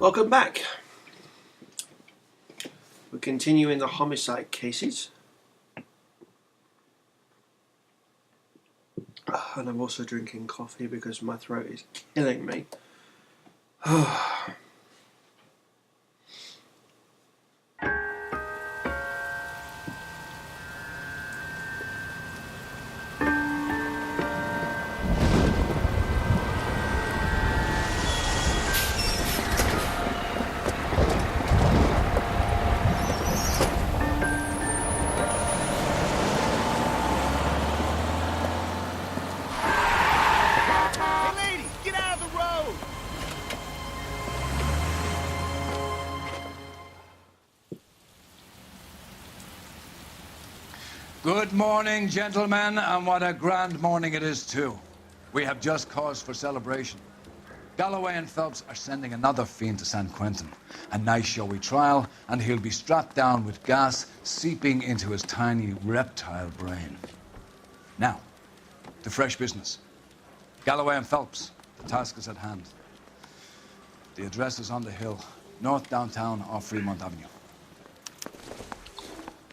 Welcome back. We're continuing the homicide cases. And I'm also drinking coffee because my throat is killing me. Good morning, gentlemen, and what a grand morning it is, too. We have just cause for celebration. Galloway and Phelps are sending another fiend to San Quentin. A nice showy trial, and he'll be strapped down with gas seeping into his tiny reptile brain. Now, to fresh business. Galloway and Phelps, the task is at hand. The address is on the hill, north downtown off Fremont Avenue.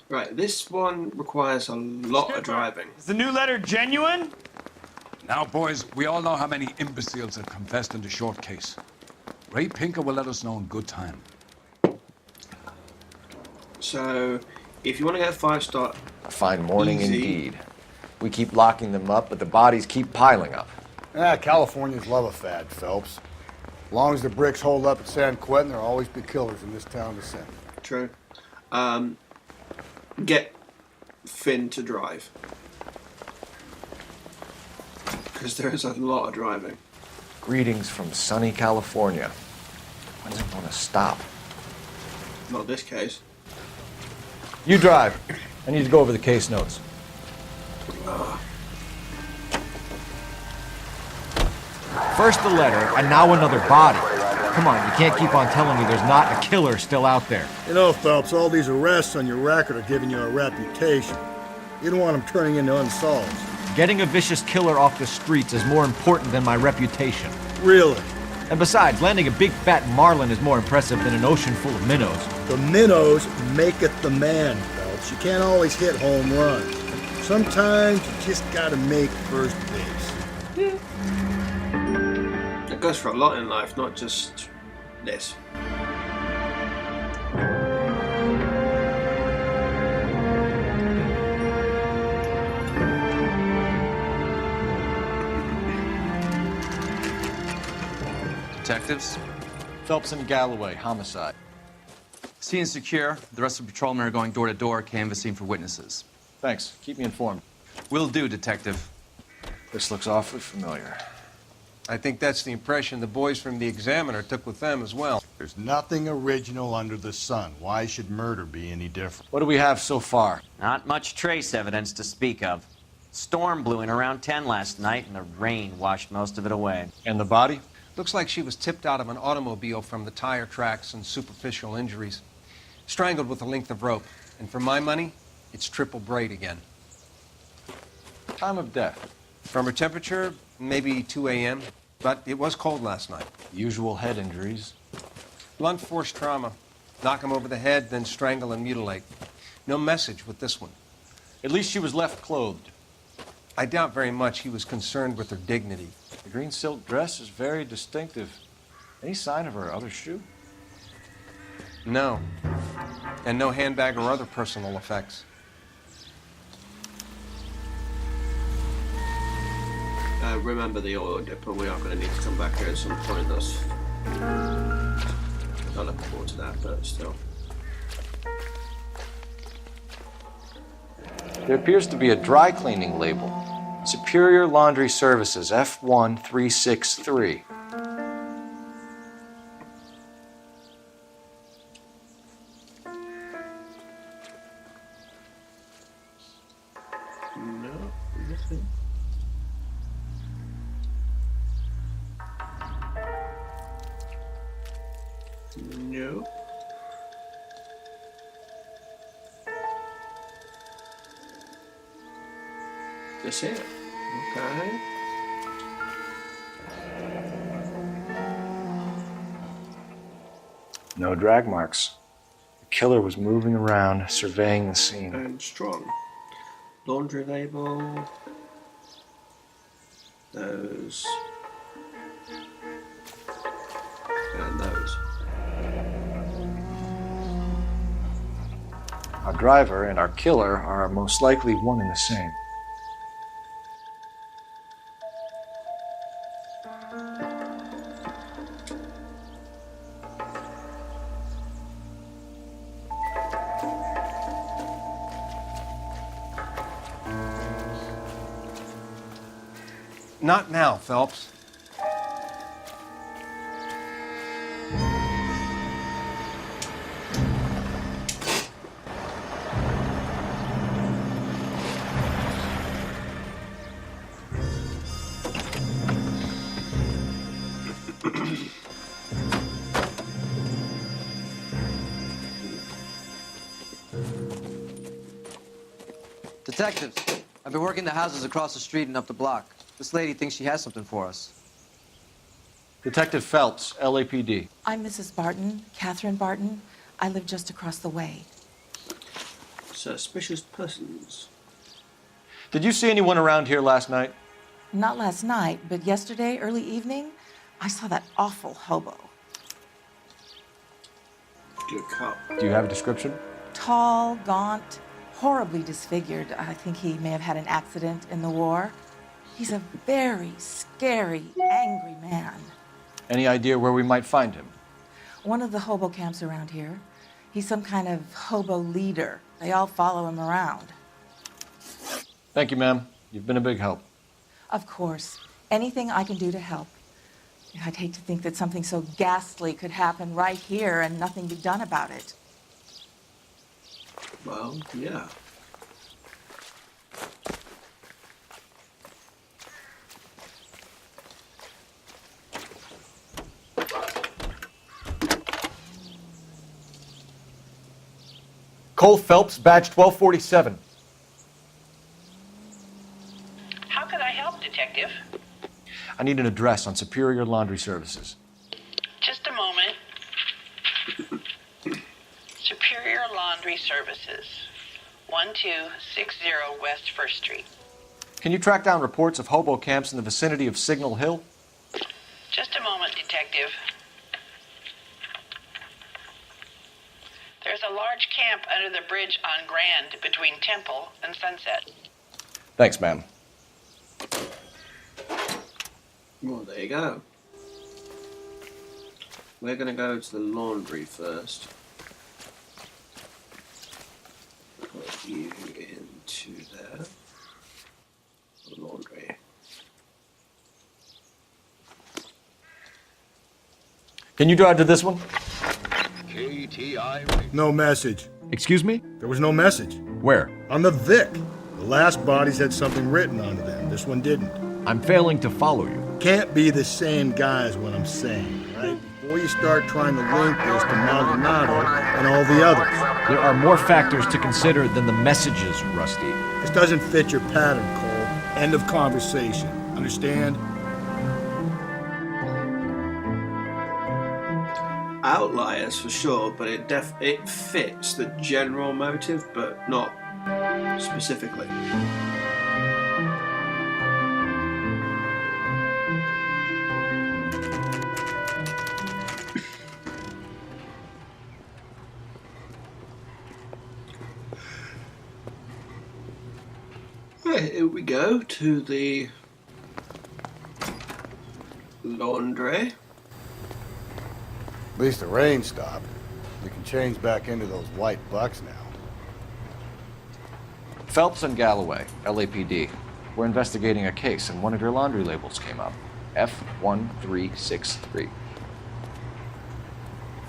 Right, this one requires a lot of driving. Is the new letter genuine? Now, boys, we all know how many imbeciles have confessed in the short case. Ray Pinker will let us know in good time. So, if you want to get a 5-star... A fine morning easy. indeed. We keep locking them up, but the bodies keep piling up. Californians love a fad, Phelps. As long as the bricks hold up at San Quentin, there'll always be killers in this town to send. True. Get Finn to drive. Because there is a lot of driving. Greetings from sunny California. When does it want to stop? Not this case. You drive. I need to go over the case notes. First the letter, and now another body. Come on, you can't keep on telling me there's not a killer still out there. You know, Phelps, all these arrests on your record are giving you a reputation. You don't want them turning into unsolved. Getting a vicious killer off the streets is more important than my reputation. Really? And besides, landing a big fat marlin is more impressive than an ocean full of minnows. The minnows maketh the man, Phelps. You can't always hit home runs. Sometimes you just gotta make first base. It goes for a lot in life, not just this. Detectives? Phelps and Galloway, homicide. Scene secure. The rest of the patrolmen are going door to door, canvassing for witnesses. Thanks. Keep me informed. Will do, Detective. This looks awfully familiar. I think that's the impression the boys from the Examiner took with them as well. There's nothing original under the sun. Why should murder be any different? What do we have so far? Not much trace evidence to speak of. Storm blew in around 10 last night, and the rain washed most of it away. And the body? Looks like she was tipped out of an automobile from the tire tracks and superficial injuries. Strangled with a length of rope. And for my money, it's triple braid again. Time of death? From her temperature, maybe 2 a.m., but it was cold last night. Usual head injuries. Blunt force trauma. Knock him over the head, then strangle and mutilate. No message with this one. At least she was left clothed. I doubt very much he was concerned with her dignity. The green silk dress is very distinctive. Any sign of her other shoe? No. And no handbag or other personal effects. Remember the oil dipper, we are going to need to come back here at some point. That's not looking forward to that, but still. There appears to be a dry cleaning label. Superior Laundry Services, F1363. No, nothing. No. That's it. Okay. No drag marks. The killer was moving around, surveying the scene. And strong. Laundry label. Those. And those. Our driver and our killer are most likely one and the same. Not now, Phelps. Detectives, I've been working the houses across the street and up the block. This lady thinks she has something for us. Detective Phelps, LAPD. I'm Mrs. Barton, Catherine Barton. I live just across the way. Suspicious persons. Did you see anyone around here last night? Not last night, but yesterday, early evening, I saw that awful hobo. Good cop. Do you have a description? Tall, gaunt, horribly disfigured. I think he may have had an accident in the war. He's a very scary, angry man. Any idea where we might find him? One of the hobo camps around here. He's some kind of hobo leader. They all follow him around. Thank you, ma'am. You've been a big help. Of course. Anything I can do to help. I'd hate to think that something so ghastly could happen right here and nothing be done about it. Well, yeah. Cole Phelps, badge 1247. How can I help, Detective? I need an address on Superior Laundry Services. Just a moment. Superior Laundry Services, 1260 West 1st Street. Can you track down reports of hobo camps in the vicinity of Signal Hill? Just a moment, Detective. There's a large camp under the bridge on Grand between Temple and Sunset. Thanks, ma'am. Well, there you go. We're going to go to the laundry first. Put you into there. Laundry. Can you drive to this one? No message. Excuse me? There was no message. Where? On the Vic. The last bodies had something written onto them. This one didn't. I'm failing to follow you. Can't be the same guy is what I'm saying, right? Before you start trying to link this to Maldonado and all the others. There are more factors to consider than the messages, Rusty. This doesn't fit your pattern, Cole. End of conversation. Understand? Outliers for sure, but it fits the general motive, but not specifically. Right, here we go to the laundry. At least the rain stopped. We can change back into those white bucks now. Phelps and Galloway, LAPD. We're investigating a case, and one of your laundry labels came up. F1363.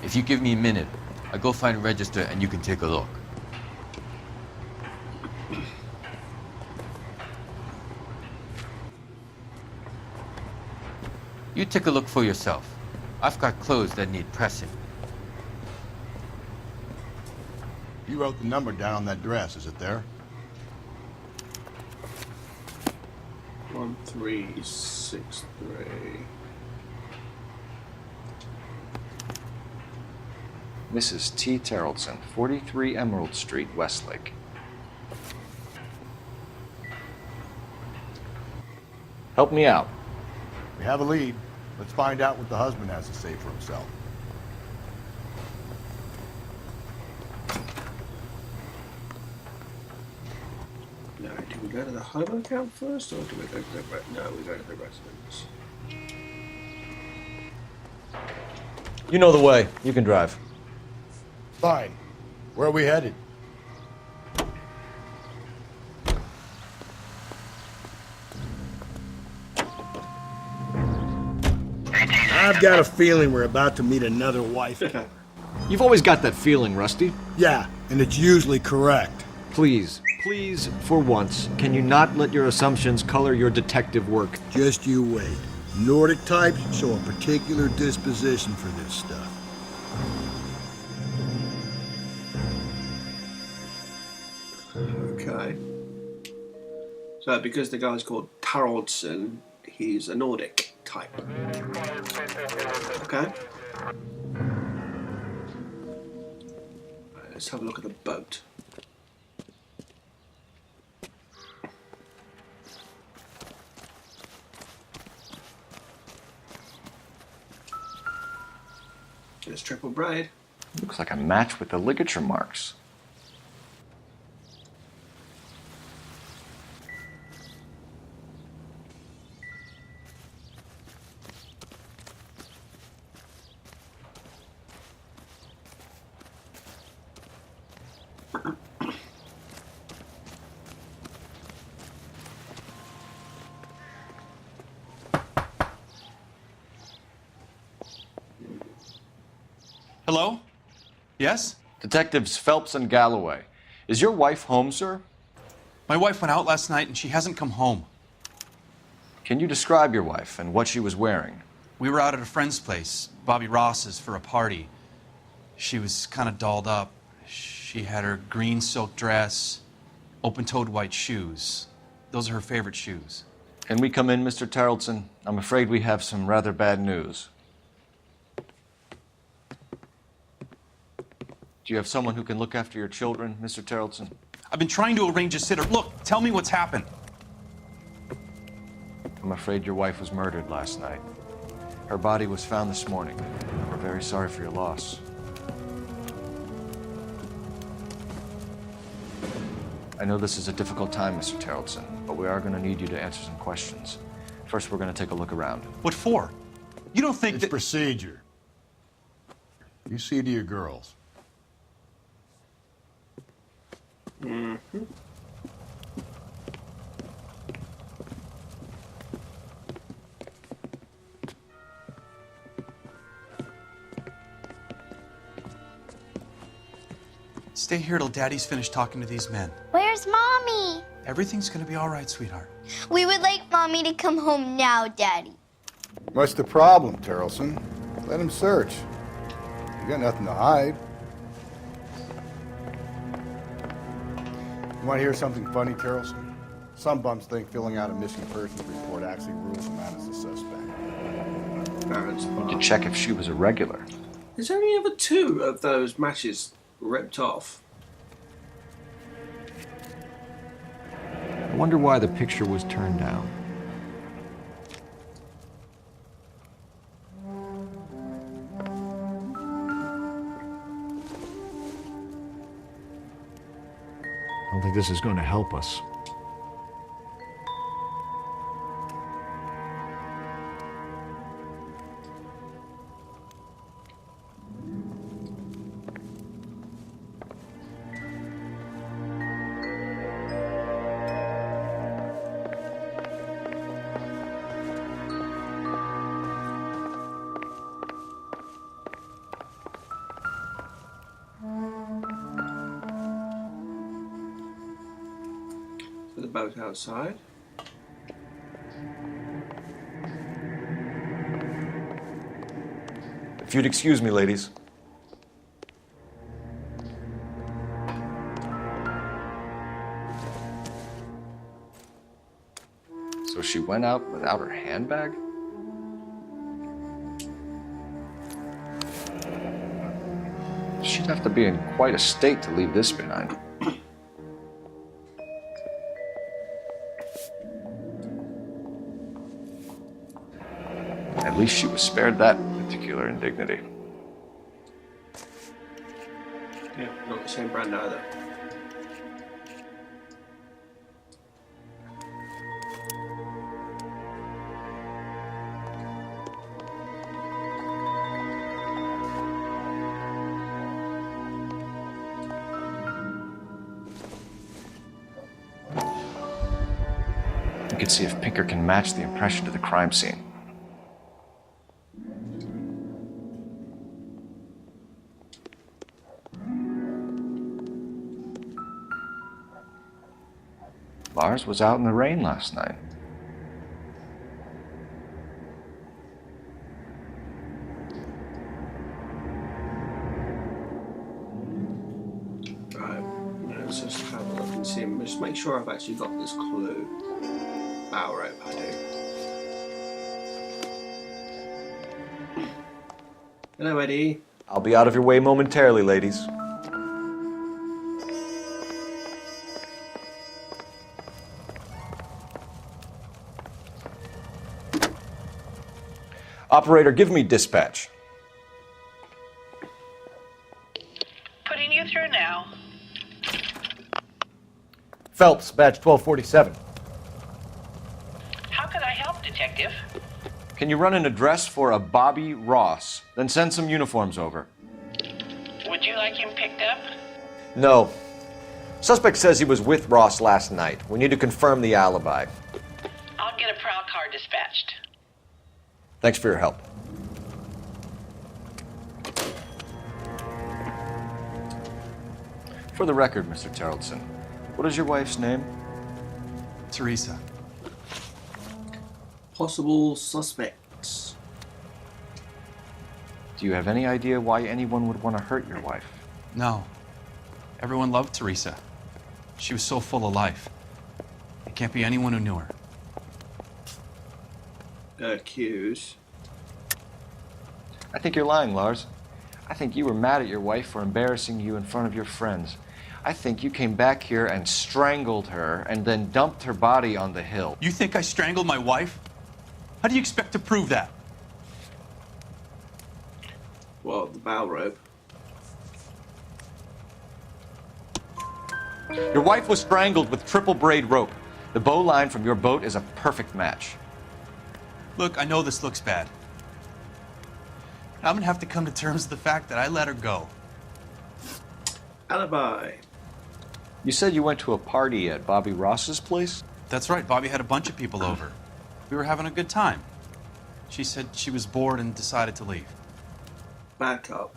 If you give me a minute, I'll go find a register and you can take a look. You take a look for yourself. I've got clothes that need pressing. You wrote the number down on that dress, is it there? 1363. Mrs. T. Terrellson, 43 Emerald Street, Westlake. Help me out. We have a lead. Let's find out what the husband has to say for himself. No, do we go to the home account first, or do we go to the... No, we go to the residence. You know the way. You can drive. Fine. Where are we headed? I've got a feeling we're about to meet another wife. You've always got that feeling, Rusty. Yeah, and it's usually correct. Please, for once, can you not let your assumptions color your detective work? Just you wait. Nordic types show a particular disposition for this stuff. Okay. So because the guy's called Taraldson, he's a Nordic type. Okay. Right, let's have a look at the boat. It's triple braid. Looks like a match with the ligature marks. Hello? Yes? Detectives Phelps and Galloway. Is your wife home, sir? My wife went out last night and she hasn't come home. Can you describe your wife and what she was wearing? We were out at a friend's place, Bobby Ross's, for a party. She was kind of dolled up. She had her green silk dress, open-toed white shoes. Those are her favorite shoes. Can we come in, Mr. Taraldson? I'm afraid we have some rather bad news. Do you have someone who can look after your children, Mr. Taraldson? I've been trying to arrange a sitter. Look, tell me what's happened. I'm afraid your wife was murdered last night. Her body was found this morning. We're very sorry for your loss. I know this is a difficult time, Mr. Taraldson, but we are going to need you to answer some questions. First, we're going to take a look around. What for? You don't think It's procedure. You see to your girls. Mm-hmm. Stay here till Daddy's finished talking to these men. Where's Mommy? Everything's gonna be all right, sweetheart. We would like Mommy to come home now, Daddy. What's the problem, Taraldson? Let him search. You got nothing to hide. You want to hear something funny, Taraldson? Some bums think filling out a missing persons report actually rules them out as a suspect. To check if she was a regular. There's only ever 2 of those matches ripped off. I wonder why the picture was turned down. I don't think this is going to help us. The boat outside. If you'd excuse me, ladies. So she went out without her handbag? She'd have to be in quite a state to leave this behind. At least she was spared that particular indignity. Yeah, not the same brand either. We could see if Pinker can match the impression to the crime scene. Lars was out in the rain last night. Right, let's just have a look and see. Just make sure I've actually got this clue. Bow rope, I do. Hello, Eddie. I'll be out of your way momentarily, ladies. Operator, give me dispatch. Putting you through now. Phelps, badge 1247. How could I help, Detective? Can you run an address for a Bobby Ross? Then send some uniforms over. Would you like him picked up? No. Suspect says he was with Ross last night. We need to confirm the alibi. I'll get a prowl car dispatched. Thanks for your help. For the record, Mr. Terrellson, what is your wife's name? Teresa. Possible suspects. Do you have any idea why anyone would want to hurt your wife? No. Everyone loved Teresa. She was so full of life. It can't be anyone who knew her. Accuse. I think you're lying, Lars. I think you were mad at your wife for embarrassing you in front of your friends. I think you came back here and strangled her and then dumped her body on the hill. You think I strangled my wife? How do you expect to prove that? Well, the bow rope. Your wife was strangled with triple braid rope. The bow line from your boat is a perfect match. Look, I know this looks bad. I'm gonna have to come to terms with the fact that I let her go. Alibi. You said you went to a party at Bobby Ross's place? That's right, Bobby had a bunch of people over. We were having a good time. She said she was bored and decided to leave. Back up.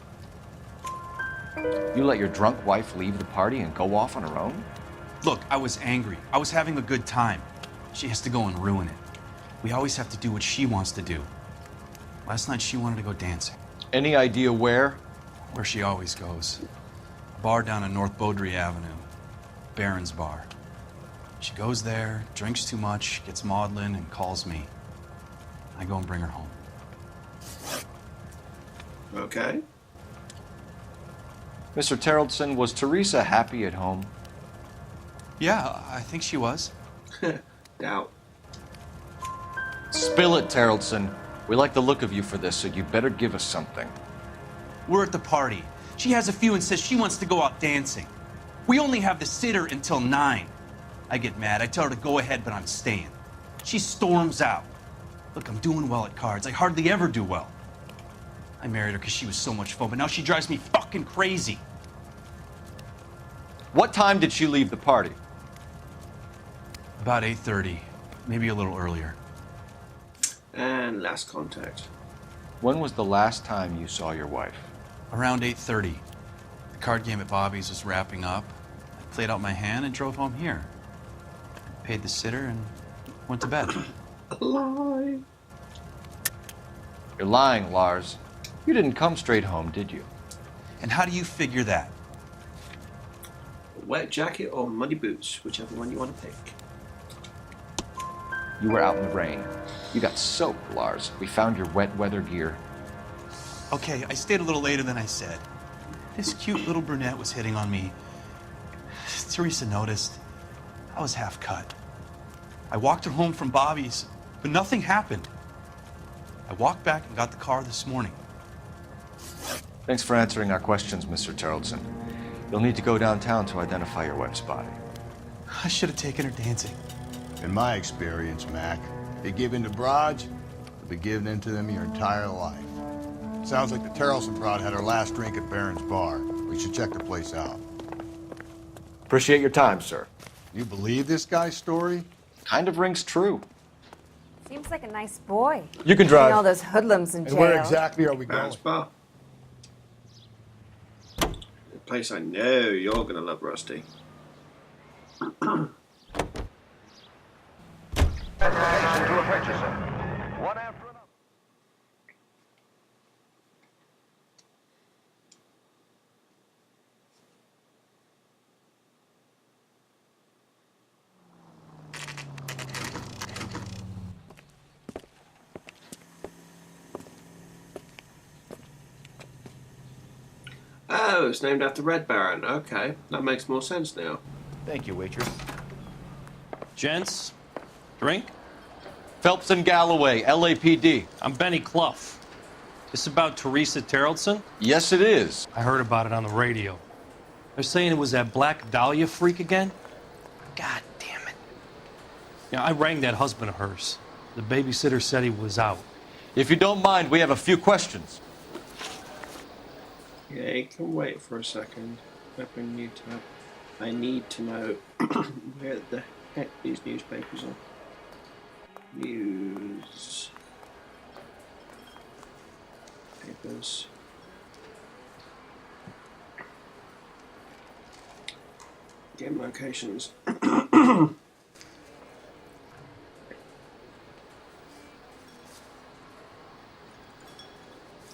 You let your drunk wife leave the party and go off on her own? Look, I was angry. I was having a good time. She has to go and ruin it. We always have to do what she wants to do. Last night she wanted to go dancing. Any idea where? Where she always goes. A bar down on North Beaudry Avenue. Baron's Bar. She goes there, drinks too much, gets maudlin, and calls me. I go and bring her home. Okay. Mr. Terrellson, was Teresa happy at home? Yeah, I think she was. Doubt. Spill it, Terrellson. We like the look of you for this, so you better give us something. We're at the party. She has a few and says she wants to go out dancing. We only have the sitter until 9. I get mad. I tell her to go ahead, but I'm staying. She storms out. Look, I'm doing well at cards. I hardly ever do well. I married her because she was so much fun, but now she drives me fucking crazy. What time did she leave the party? About 8:30, maybe a little earlier. And last contact. When was the last time you saw your wife? Around 8:30. The card game at Bobby's was wrapping up. I played out my hand and drove home here. Paid the sitter and went to bed. Lie. You're lying, Lars. You didn't come straight home, did you? And how do you figure that? Wet jacket or muddy boots, whichever one you want to pick. You were out in the rain. You got soaked, Lars. We found your wet weather gear. Okay, I stayed a little later than I said. This cute little brunette was hitting on me. Teresa noticed. I was half cut. I walked her home from Bobby's, but nothing happened. I walked back and got the car this morning. Thanks for answering our questions, Mr. Tarleton. You'll need to go downtown to identify your wife's body. I should have taken her dancing. In my experience, Mac, you give in to broads, you'll be giving in to them your entire life. Sounds like the Tarleton broad had her last drink at Barron's Bar. We should check the place out. Appreciate your time, sir. You believe this guy's story? Kind of rings true. Seems like a nice boy. You can drive. Seeing all those hoodlums in And jail. where exactly are we going? Barron's Bar. A place I know you're gonna love, Rusty. Oh, it's named after Red Baron. Okay, that makes more sense now. Thank you, waitress. Gents, drink? Phelps and Galloway, LAPD. I'm Benny Clough. This about Teresa Tarleton? Yes, it is. I heard about it on the radio. They're saying it was that Black Dahlia freak again? God damn it. Yeah, I rang that husband of hers. The babysitter said he was out. If you don't mind, we have a few questions. Yeah, you can wait for a second. I need to know where the heck these newspapers are. News. Papers. Game locations.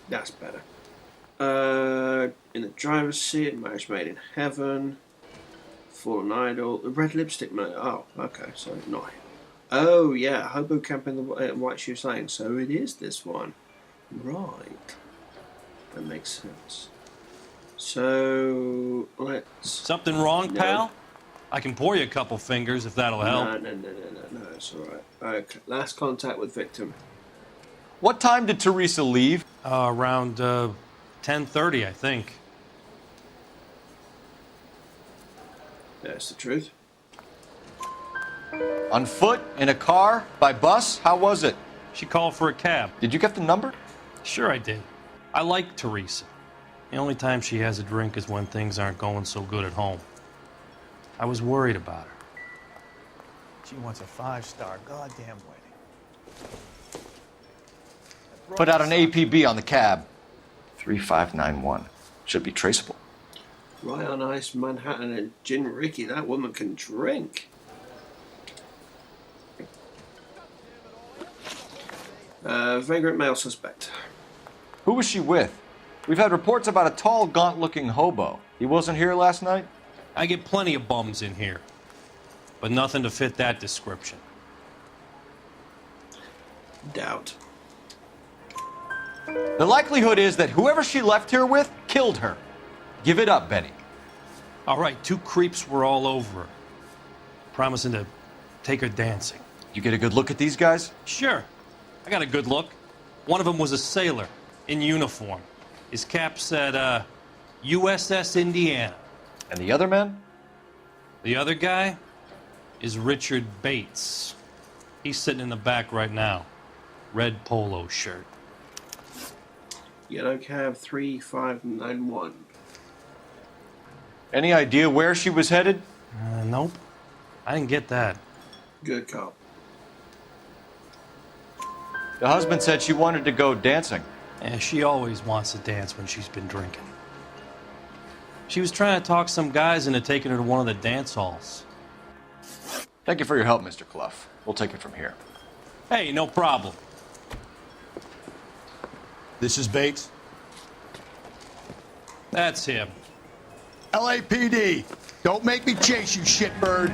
That's better. In the driver's seat, Marriage Made in Heaven, Fallen Idol, the Red Lipstick Man. Oh, okay, so not him. Oh, yeah, Hobo Camp in the White Shoes Lane. So it is this one. Right. That makes sense. So, let's... Something wrong, pal? I can pour you a couple fingers if that'll help. No, it's alright. Okay, last contact with victim. What time did Teresa leave? Around 10:30, I think. That's the truth. On foot? In a car? By bus? How was it? She called for a cab. Did you get the number? Sure I did. I like Teresa. The only time she has a drink is when things aren't going so good at home. I was worried about her. She wants a 5-star goddamn wedding. Put out an APB on the cab. 3591. Should be traceable. Right on Ice, Manhattan, and Gin Ricky. That woman can drink. Vagrant male suspect. Who was she with? We've had reports about a tall, gaunt-looking hobo. He wasn't here last night? I get plenty of bums in here, but nothing to fit that description. Doubt. The likelihood is that whoever she left here with killed her. Give it up, Benny. All right, 2 creeps were all over her, promising to take her dancing. You get a good look at these guys? Sure. I got a good look. One of them was a sailor in uniform. His cap said, USS Indiana. And the other man? The other guy is Richard Bates. He's sitting in the back right now. Red polo shirt. Yellow cab 3591. Any idea where she was headed? Nope. I didn't get that. Good cop. The husband said she wanted to go dancing. Yeah, she always wants to dance when she's been drinking. She was trying to talk some guys into taking her to one of the dance halls. Thank you for your help, Mr. Clough. We'll take it from here. Hey, no problem. This is Bates. That's him. LAPD, don't make me chase you, shitbird.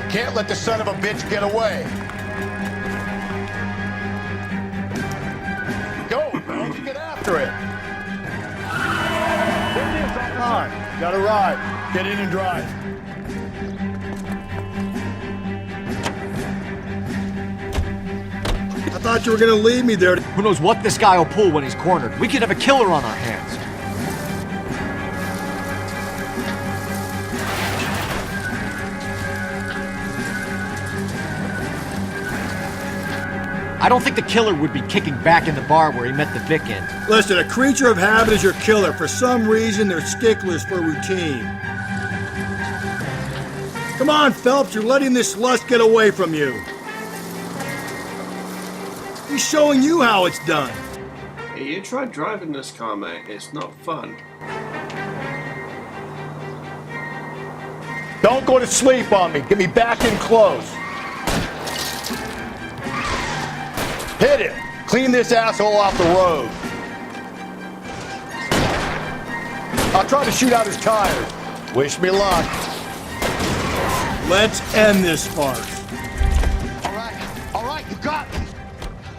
Can't let the son of a bitch get away. Go, bro, get after it. Got a ride. Get in and drive. I thought you were gonna leave me there. Who knows what this guy will pull when he's cornered? We could have a killer on our hands. I don't think the killer would be kicking back in the bar where he met the Vic in. Listen, a creature of habit is your killer. For some reason, they're sticklers for routine. Come on, Phelps, you're letting this lust get away from you. He's showing you how it's done. Yeah, you try driving this car, mate. It's not fun. Don't go to sleep on me. Get me back in close. Hit it! Clean this asshole off the road. I'll try to shoot out his tires. Wish me luck. Let's end this farce. All right, you got me.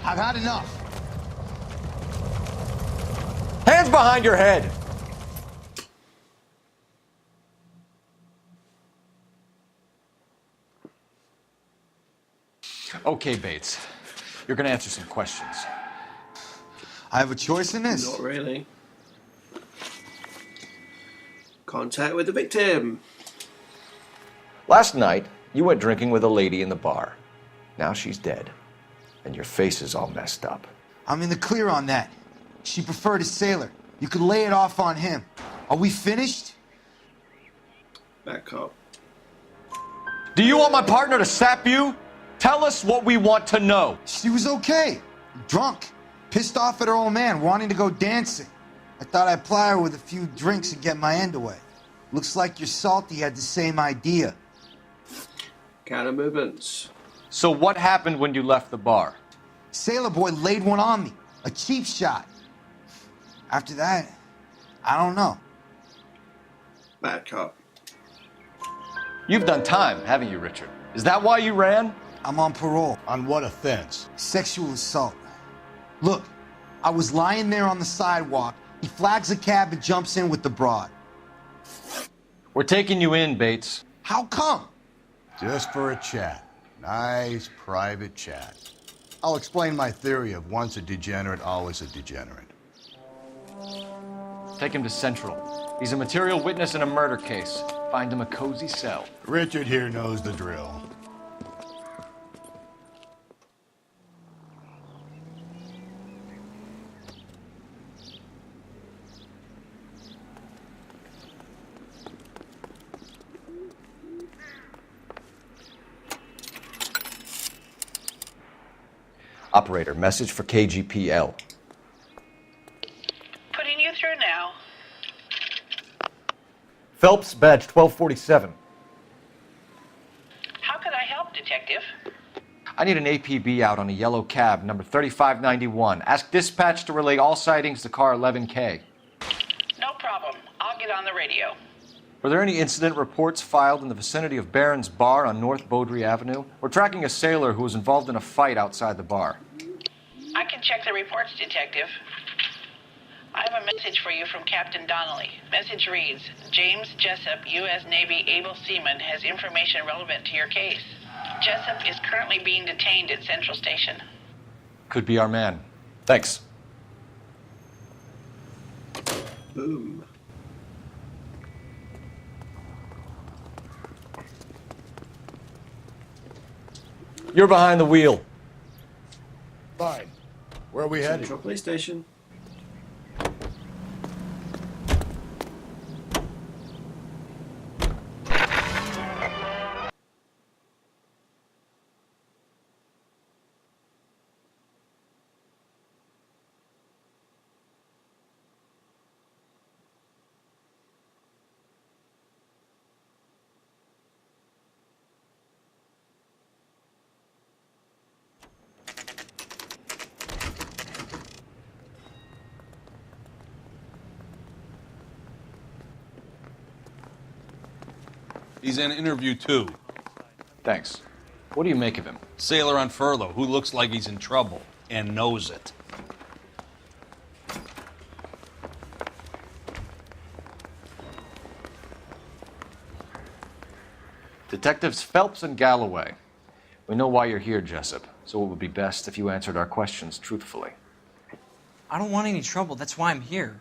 I've had enough. Hands behind your head! Okay, Bates. You're gonna answer some questions. I have a choice in this? Not really. Contact with the victim. Last night, you went drinking with a lady in the bar. Now she's dead. And your face is all messed up. I'm in the clear on that. She preferred a sailor. You could lay it off on him. Are we finished? Back up. Do you want my partner to sap you? Tell us what we want to know. She was okay. Drunk. Pissed off at her old man, wanting to go dancing. I thought I'd ply her with a few drinks and get my end away. Looks like your Salty had the same idea. Counter movements. So what happened when you left the bar? Sailor boy laid one on me. A cheap shot. After that, I don't know. Bad cop. You've done time, haven't you, Richard? Is that why you ran? I'm on parole. On what offense? Sexual assault. Look, I was lying there on the sidewalk. He flags a cab and jumps in with the broad. We're taking you in, Bates. How come? Just for a chat. Nice private chat. I'll explain my theory of once a degenerate, always a degenerate. Take him to Central. He's a material witness in a murder case. Find him a cozy cell. Richard here knows the drill. Operator, message for KGPL. Putting you through now. Phelps, badge 1247. How could I help, Detective? I need an APB out on a yellow cab, number 3591. Ask dispatch to relay all sightings to car 11K. No problem. I'll get on the radio. Were there any incident reports filed in the vicinity of Barron's Bar on North Beaudry Avenue? We're tracking a sailor who was involved in a fight outside the bar. I can check the reports, Detective. I have a message for you from Captain Donnelly. Message reads, James Jessup, U.S. Navy able seaman, has information relevant to your case. Jessup is currently being detained at Central Station. Could be our man. Thanks. Boom. You're behind the wheel. Fine. Where are we headed? Central Police Station. He's in interview 2. Thanks. What do you make of him? Sailor on furlough who looks like he's in trouble and knows it. Detectives Phelps and Galloway. We know why you're here, Jessup, so it would be best if you answered our questions truthfully. I don't want any trouble. That's why I'm here.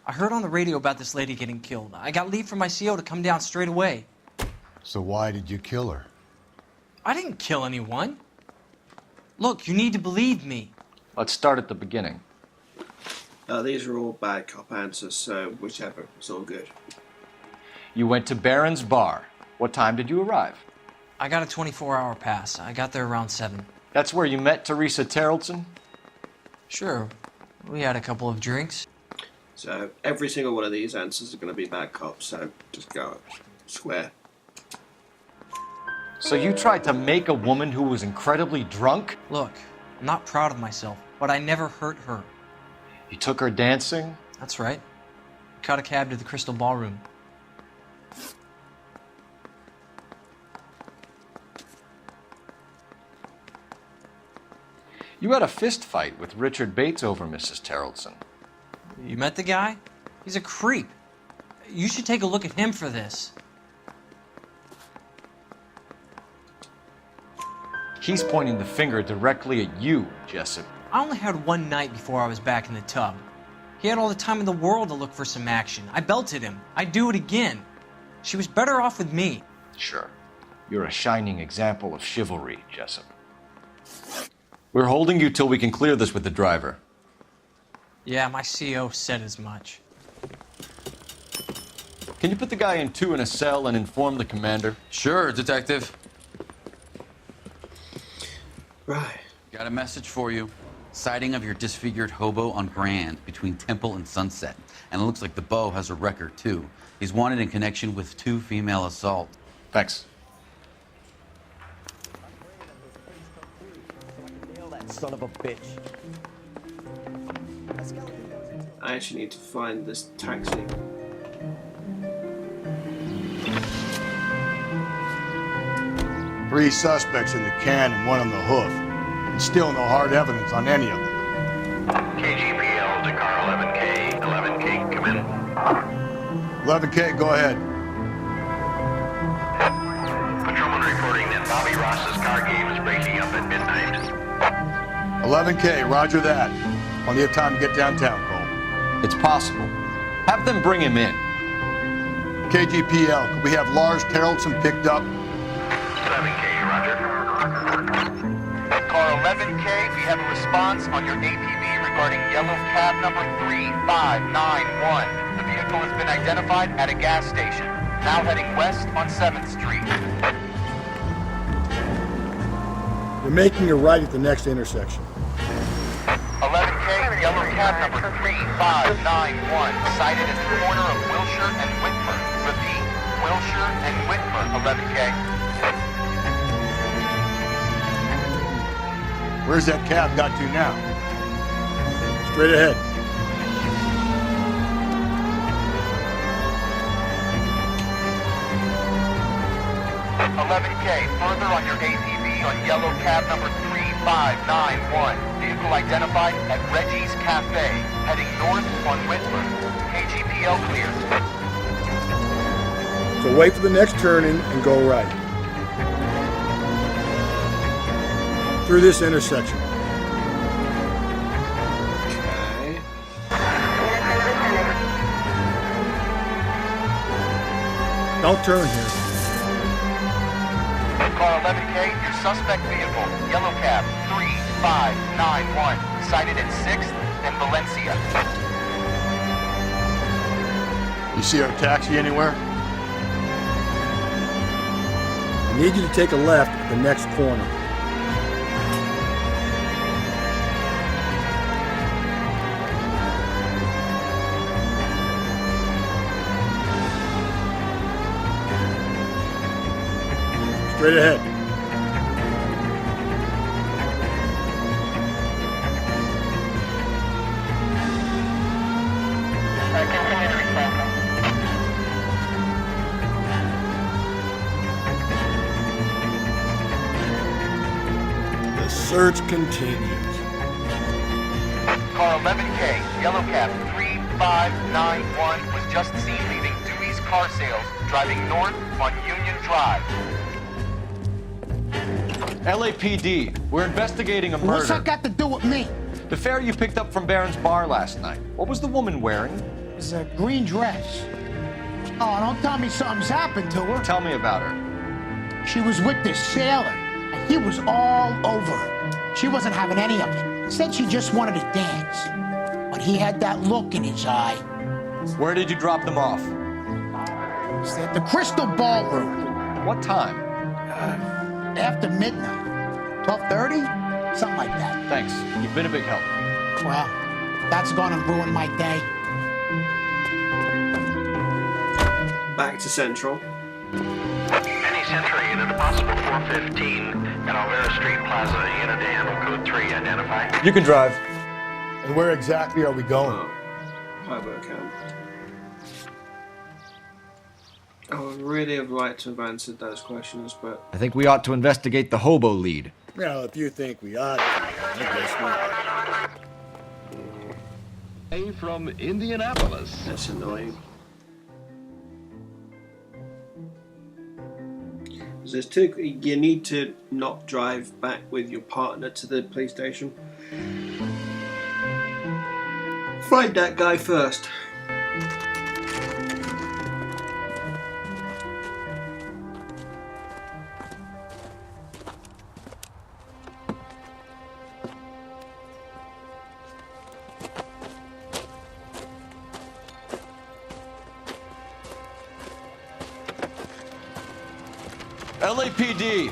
I heard on the radio about this lady getting killed. I got leave from my CO to come down straight away. So why did you kill her? I didn't kill anyone. Look, you need to believe me. Let's start at the beginning. These are all bad cop answers, so whichever, it's all good. You went to Barron's Bar. What time did you arrive? I got a 24-hour pass. I got there around 7. That's where you met Teresa Terrelson? Sure. We had a couple of drinks. So every single one of these answers are going to be bad cops, so just go square. So you tried to make a woman who was incredibly drunk? Look, I'm not proud of myself, but I never hurt her. You took her dancing? That's right. Caught a cab to the Crystal Ballroom. You had a fist fight with Richard Bates over Mrs. Terrelson. You met the guy? He's a creep. You should take a look at him for this. He's pointing the finger directly at you, Jessup. I only had one night before I was back in the tub. He had all the time in the world to look for some action. I belted him. I'd do it again. She was better off with me. Sure. You're a shining example of chivalry, Jessup. We're holding you till we can clear this with the driver. Yeah, my CO said as much. Can you put the guy in 2 in a cell and inform the commander? Sure, Detective. Right. Got a message for you. Sighting of your disfigured hobo on Grand between Temple and Sunset. And it looks like the Beau has a record, too. He's wanted in connection with 2 female assaults. Thanks. That son of a bitch. I actually need to find this taxi. Three suspects in the can and one on the hoof. And still no hard evidence on any of them. KGPL to car 11K. 11K, come in. 11K, go ahead. Patrolman reporting that Bobby Ross's car game is breaking up at midnight. 11K, roger that. Plenty of time to get downtown, Cole. It's possible. Have them bring him in. KGPL, could we have Lars Terrelson picked up? 7K, roger. Car 11K, we have a response on your APB regarding yellow cab number 3591. The vehicle has been identified at a gas station. Now heading west on 7th Street. You're making a right at the next intersection. 11K, yellow cab number 3591, sighted at the corner of Wilshire and Whitmer. Repeat, Wilshire and Whitmer, 11K. Where's that cab got to now? Straight ahead. Further on your APB on yellow cab number 3591. Vehicle identified at Reggie's Cafe, heading north on Whitmer. KGPL clear. So wait for the next turning and go right. Through this intersection. Okay. Don't turn here. Car 11K, your suspect vehicle, yellow cab 3591, sighted at 6th and Valencia. You see our taxi anywhere? I need you to take a left at the next corner. Straight ahead. The search continues. Car 11K, yellow cab 3591, was just seen leaving Dewey's car sales, driving north on Union Drive. LAPD, we're investigating a murder. What's that got to do with me? The fare you picked up from Barron's bar last night. What was the woman wearing? It's a green dress. Oh, don't tell me something's happened to her. Tell me about her. She was with this sailor, and he was all over her. She wasn't having any of it. Said she just wanted to dance. But he had that look in his eye. Where did you drop them off? It's at the Crystal Ballroom. What time? After midnight. 12:30? Something like that. Thanks. You've been a big help. Well, that's gonna ruin my day. Back to Central. Penny Century, unit a possible 415 at Alvera Street Plaza, unit to handle code 3, identify. You can drive. And where exactly are we going? Hobo camp. I would really have liked to have answered those questions, but... I think we ought to investigate the hobo lead. Well, if you think we ought to, I guess we... A from Indianapolis. That's annoying. There's two. You need to not drive back with your partner to the police station. Find that guy first. LAPD,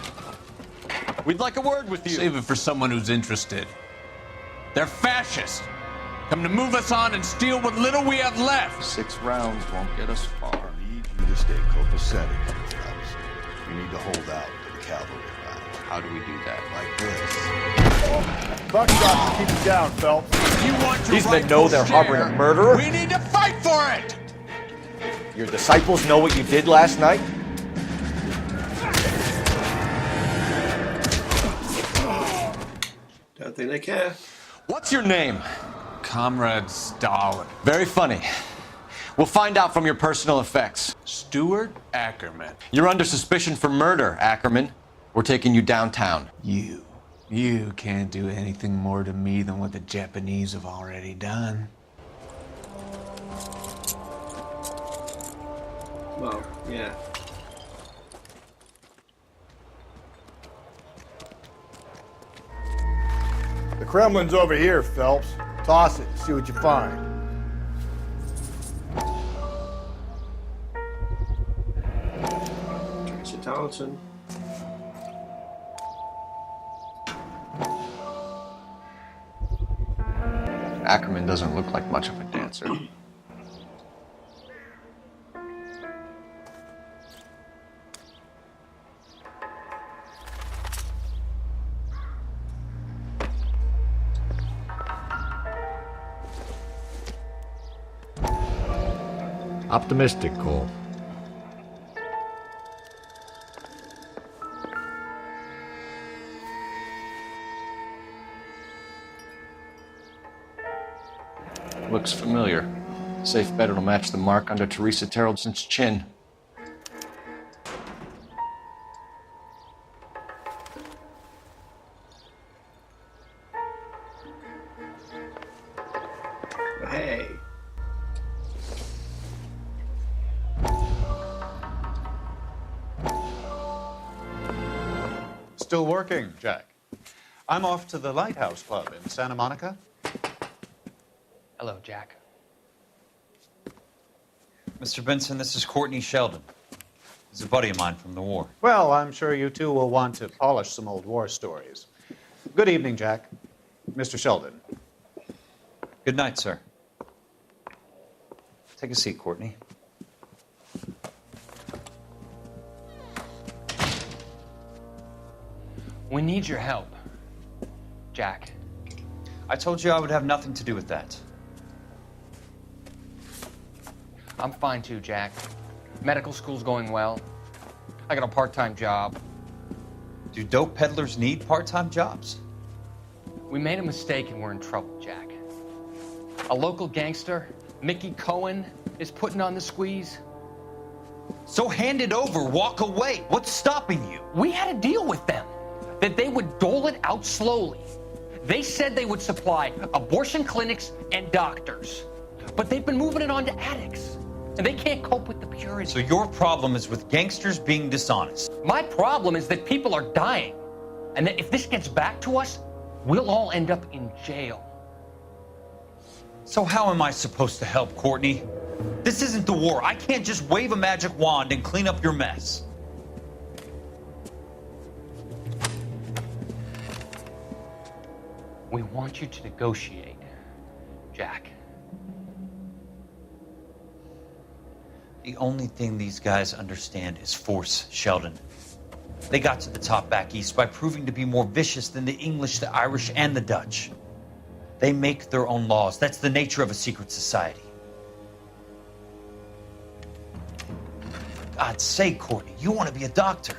we'd like a word with you. Save it for someone who's interested. They're fascists. Come to move us on and steal what little we have left. 6 rounds won't get us far. I need you to stay copacetic, Phelps. You need to hold out to the cavalry line. How do we do that? Like this. Buckshot, keep it down, Phelps. You want your These men know they're harboring a murderer? We need to fight for it! Your disciples know what you did last night? Don't think they care. What's your name? Comrade Stalin. Very funny. We'll find out from your personal effects. Stuart Ackerman. You're under suspicion for murder, Ackerman. We're taking you downtown. You can't do anything more to me than what the Japanese have already done. Well, yeah. The Kremlin's over here, Phelps. Toss it, see what you find. Tracy Tarleton. Ackerman doesn't look like much of a dancer. Optimistic, Cole. Looks familiar. Safe bet it'll match the mark under Teresa Terreldson's chin. Hey. Still working, Jack. I'm off to the Lighthouse Club in Santa Monica. Hello, Jack. Mr. Benson, this is Courtney Sheldon. He's a buddy of mine from the war. Well, I'm sure you two will want to polish some old war stories. Good evening, Jack. Mr. Sheldon. Good night, sir. Take a seat, Courtney. We need your help, Jack. I told you I would have nothing to do with that. I'm fine too, Jack. Medical school's going well. I got a part-time job. Do dope peddlers need part-time jobs? We made a mistake and we're in trouble, Jack. A local gangster, Mickey Cohen, is putting on the squeeze. So hand it over, walk away. What's stopping you? We had a deal with them that they would dole it out slowly. They said they would supply abortion clinics and doctors, but they've been moving it on to addicts, and they can't cope with the purity. So your problem is with gangsters being dishonest. My problem is that people are dying, and that if this gets back to us, we'll all end up in jail. So how am I supposed to help, Courtney? This isn't the war. I can't just wave a magic wand and clean up your mess. We want you to negotiate, Jack. The only thing these guys understand is force, Sheldon. They got to the top back east by proving to be more vicious than the English, the Irish, and the Dutch. They make their own laws. That's the nature of a secret society. For God's sake, Courtney, you want to be a doctor.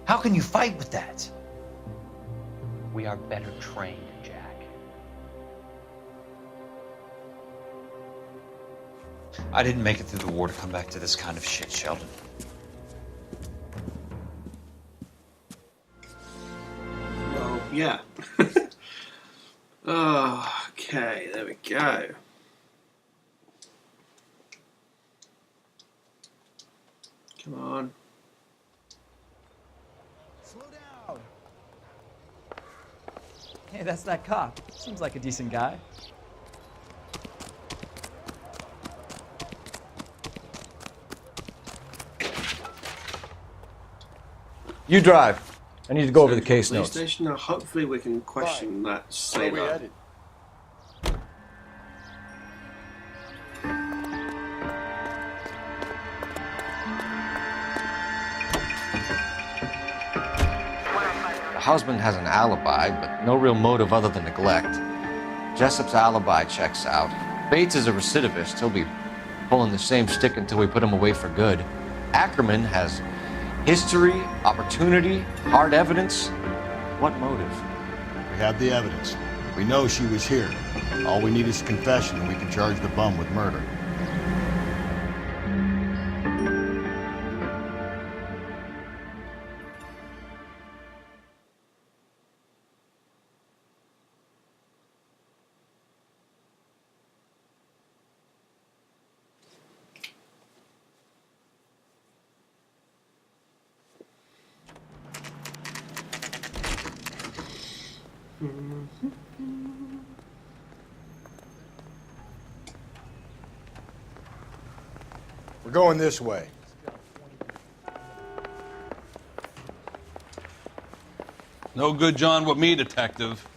How can you fight with that? We are better trained, Jack. I didn't make it through the war to come back to this kind of shit, Sheldon. Well, yeah. Okay, there we go. Come on. Slow down. Hey, that's that cop. Seems like a decent guy. You drive. I need to go over the case Police notes. station. Now, hopefully we can question that sailor. The husband has an alibi, but no real motive other than neglect. Jessup's alibi checks out. Bates is a recidivist. He'll be pulling the same stick until we put him away for good. Ackerman has history, opportunity, hard evidence. What motive? We have the evidence. We know she was here. All we need is a confession, and we can charge the bum with murder. We're going this way. No good John with me, detective.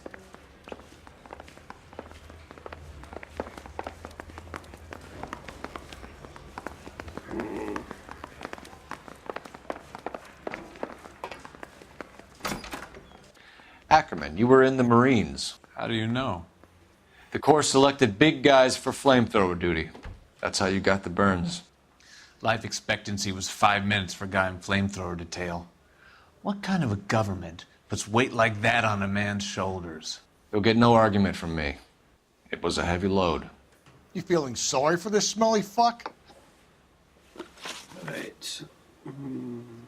Ackerman, you were in the Marines. How do you know? The Corps selected big guys for flamethrower duty. That's how you got the burns. Life expectancy was 5 minutes for a guy in flamethrower detail. What kind of a government puts weight like that on a man's shoulders? You'll get no argument from me. It was a heavy load. You feeling sorry for this smelly fuck? Right.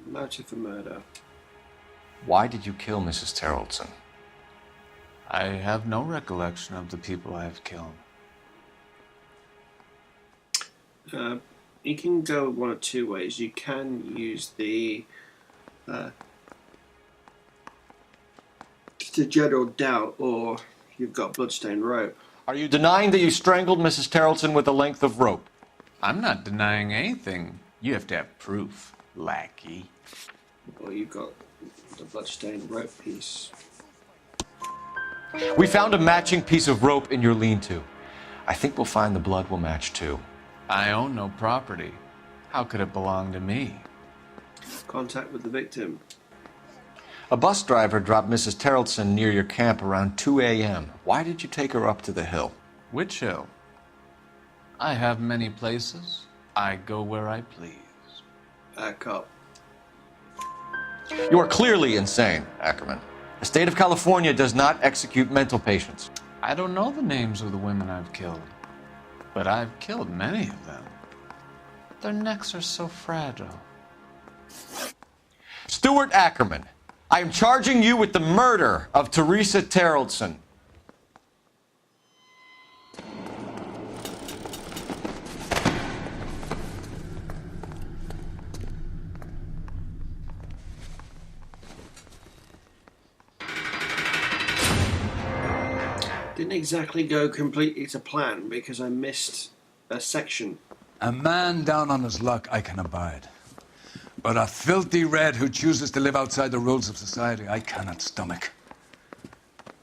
Motive for murder. Why did you kill Mrs. Terrelson? I have no recollection of the people I have killed. You can go one of two ways. You can use the general doubt, or you've got bloodstained rope. Are you denying that you strangled Mrs. Terrelson with a length of rope? I'm not denying anything. You have to have proof, lackey. Or you've got the bloodstained rope piece. We found a matching piece of rope in your lean-to. I think we'll find the blood will match too. I own no property. How could it belong to me? Contact with the victim. A bus driver dropped Mrs. Terrelson near your camp around 2 a.m. Why did you take her up to the hill? Which hill? I have many places. I go where I please. Cop. You are clearly insane, Ackerman. The state of California does not execute mental patients. I don't know the names of the women I've killed, but I've killed many of them. Their necks are so fragile. Stuart Ackerman, I am charging you with the murder of Teresa Terrellson. Didn't exactly go completely to plan because I missed a section. A man down on his luck I can abide. But a filthy red who chooses to live outside the rules of society I cannot stomach.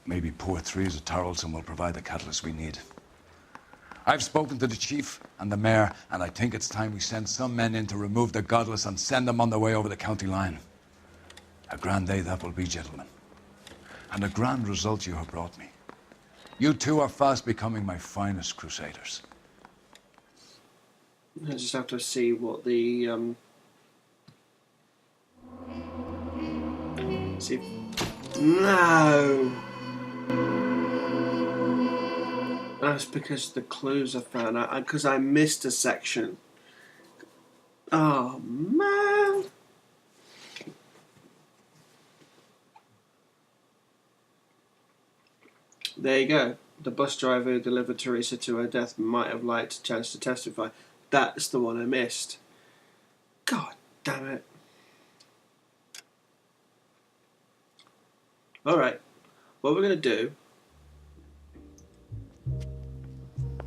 Maybe poor Teresa Terrellson will provide the catalyst we need. I've spoken to the chief and the mayor, and I think it's time we send some men in to remove the godless and send them on their way over the county line. A grand day that will be, gentlemen. And a grand result you have brought me. You two are fast becoming my finest crusaders. I just have to see what the see. No, that's because the clues I found out because I missed a section. Oh man. There you go. The bus driver who delivered Teresa to her death might have liked a chance to testify. That's the one I missed. God damn it. Alright. What we're going to do,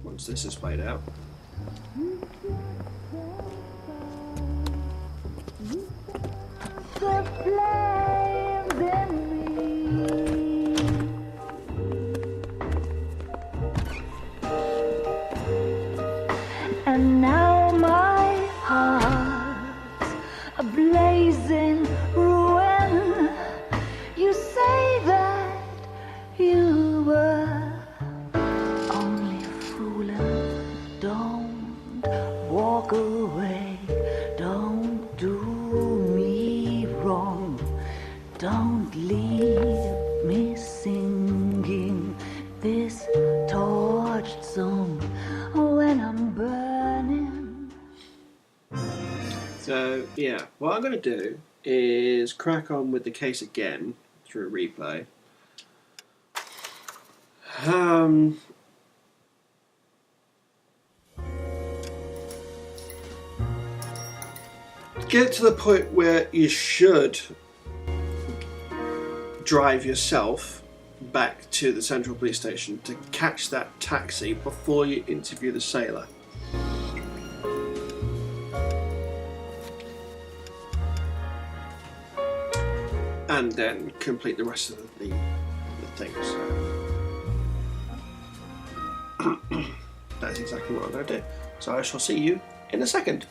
once this is played out, and now my heart's a blazing ruin. You say that you were only fooling. Don't walk away. Don't do me wrong. Don't leave me singing this torched song when I'm burning. so yeah, what I'm going to do is crack on with the case again through a replay. Get to the point where you should drive yourself back to the central police station to catch that taxi before you interview the sailor. And then complete the rest of the things. That's exactly what I'm going to do. So I shall see you in a second.